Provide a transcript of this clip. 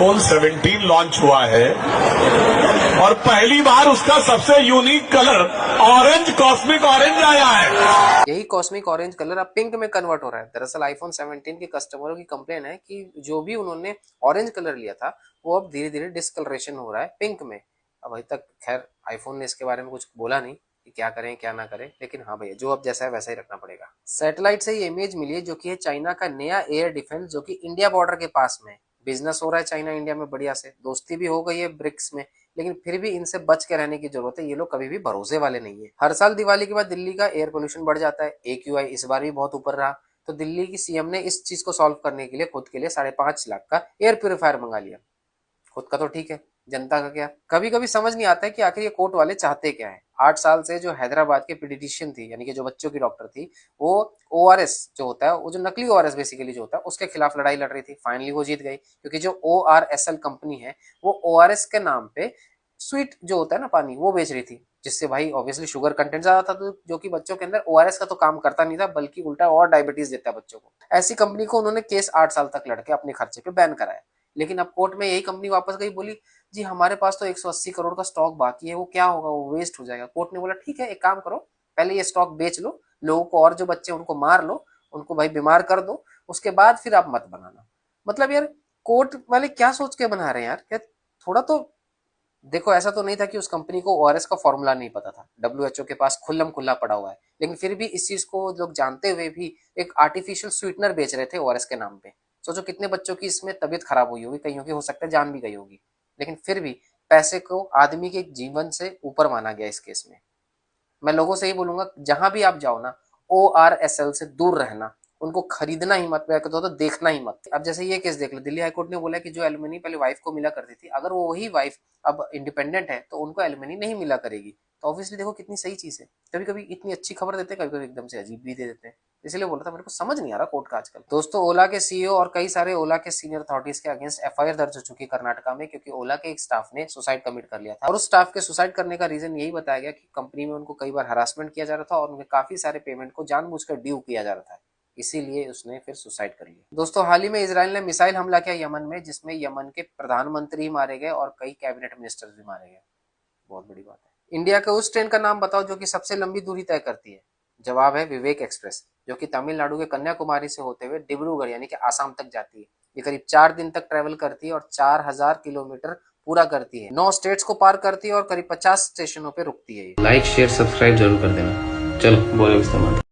IPhone 17 launch हुआ है और पहली बार उसका सबसे unique colour orange, cosmic orange आया है। यही कॉस्मिक ऑरेंज कलर अब पिंक में कन्वर्ट हो रहा है। दरअसल आईफोन 17 के कस्टमरों की कंप्लेन है कि जो भी उन्होंने ऑरेंज कलर लिया था वो अब धीरे धीरे डिस्कलरेशन हो रहा है पिंक में। अब अभी तक खैर आईफोन ने इसके बारे में कुछ बोला नहीं कि क्या करें क्या ना करें, लेकिन हाँ भैया जो अब जैसा है वैसा ही रखना पड़ेगा। सैटेलाइट से ये इमेज मिली है जो कि है चाइना का नया एयर डिफेंस जो कि इंडिया बॉर्डर के पास में। बिजनेस हो रहा है चाइना इंडिया में बढ़िया से, दोस्ती भी हो गई है ब्रिक्स में, लेकिन फिर भी इनसे बच के रहने की जरूरत है। ये लोग कभी भी भरोसे वाले नहीं है। हर साल दिवाली के बाद दिल्ली का एयर पोल्यूशन बढ़ जाता है। AQI इस बार भी बहुत ऊपर रहा, तो दिल्ली की सीएम ने इस चीज को सॉल्व करने के लिए खुद के लिए 5.5 लाख का एयर प्योरीफायर मंगा लिया। खुद का तो ठीक है, जनता का क्या? कभी कभी समझ नहीं आता है कि आखिर ये कोर्ट वाले चाहते क्या है। 8 साल से जो हैदराबाद के पीडियाट्रिशियन थी, यानी कि जो बच्चों की डॉक्टर थी, वो ORS जो होता है, वो जो नकली ORS बेसिकली जो होता है उसके खिलाफ लड़ाई लड़ रही थी। फाइनली वो जीत गई, क्योंकि जो ORSL कंपनी है वो ORS के नाम पे स्वीट जो होता है ना पानी, वो बेच रही थी, जिससे भाई ऑब्वियसली शुगर कंटेंट ज्यादा था, तो जो कि बच्चों के अंदर ORS का तो काम करता नहीं था, बल्कि उल्टा और डायबिटीज देता है बच्चों को। ऐसी कंपनी को उन्होंने केस 8 साल तक लड़के अपने खर्चे पे बैन कराया। लेकिन अब कोर्ट में यही कंपनी वापस गई, बोली जी हमारे पास तो 180 करोड़ का स्टॉक बाकी है, वो क्या होगा, वो वेस्ट हो जाएगा। कोर्ट ने बोला ठीक है, एक काम करो, पहले ये स्टॉक बेच लो, लोगों को और जो बच्चे उनको मार लो, उनको भाई बीमार कर दो, उसके बाद फिर आप मत बनाना। मतलब यार कोर्ट वाले क्या सोच के बना रहे हैं यार? क्या थोड़ा तो देखो, ऐसा तो नहीं था कि उस कंपनी को ORS का फॉर्मूला नहीं पता था। WHO के पास खुल्लम खुल्ला पड़ा हुआ है, लेकिन फिर भी इस चीज को लोग जानते हुए भी एक आर्टिफिशियल स्वीटनर बेच रहे थे ORS के नाम पे। सोचो कितने बच्चों की इसमें तबीयत खराब हुई होगी, कईयों की हो सकता है जान भी गई होगी, लेकिन फिर भी पैसे को आदमी के जीवन से ऊपर माना गया इस केस में। मैं लोगों से ही बोलूंगा, जहां भी आप जाओ ना, ORSL से दूर रहना, उनको खरीदना ही मत, तो देखना ही मत। अब जैसे ये केस देख लो, दिल्ली हाईकोर्ट ने बोला कि जो एलुमनी पहले वाइफ को मिला करती थी, अगर वो वही वाइफ अब इंडिपेंडेंट है तो उनको एलुमनी नहीं मिला करेगी। तो ऑब्वियसली देखो कितनी सही चीज है। कभी कभी इतनी अच्छी खबर देते हैं, कभी कभी एकदम से अजीब भी दे देते हैं। इसलिए बोला था, मेरे को समझ नहीं आ रहा कोर्ट का आजकल। दोस्तों, ओला के CEO और कई सारे ओला के सीनियर अथॉरिटीज के अगेंस्ट FIR दर्ज हो चुकी है कर्नाटका में, क्योंकि ओला के एक स्टाफ ने सुसाइड कमिट कर लिया था। और उस स्टाफ के सुसाइड करने का रीजन यही बताया गया कि कंपनी में उनको कई बार हरासमेंट किया जा रहा था और उनके काफी सारे पेमेंट को जानबूझकर ड्यू किया जा रहा था, इसीलिए उसने फिर सुसाइड कर लिया। दोस्तों, हाल ही में इजराइल ने मिसाइल हमला किया यमन में, जिसमें यमन के प्रधानमंत्री मारे गए और कई कैबिनेट मिनिस्टर्स भी मारे गए। बहुत बड़ी बात है। इंडिया के उस ट्रेन का नाम बताओ जो कि सबसे लंबी दूरी तय करती है। जवाब है विवेक एक्सप्रेस, जो कि तमिलनाडु के कन्याकुमारी से होते हुए डिब्रूगढ़ यानी कि आसाम तक जाती है। ये करीब 4 दिन तक ट्रेवल करती है और 4000 किलोमीटर पूरा करती है। 9 स्टेट्स को पार करती है और करीब 50 स्टेशनों पे रुकती है। लाइक शेयर सब्सक्राइब जरूर कर देना। चलो बोलो इस्तेमाल।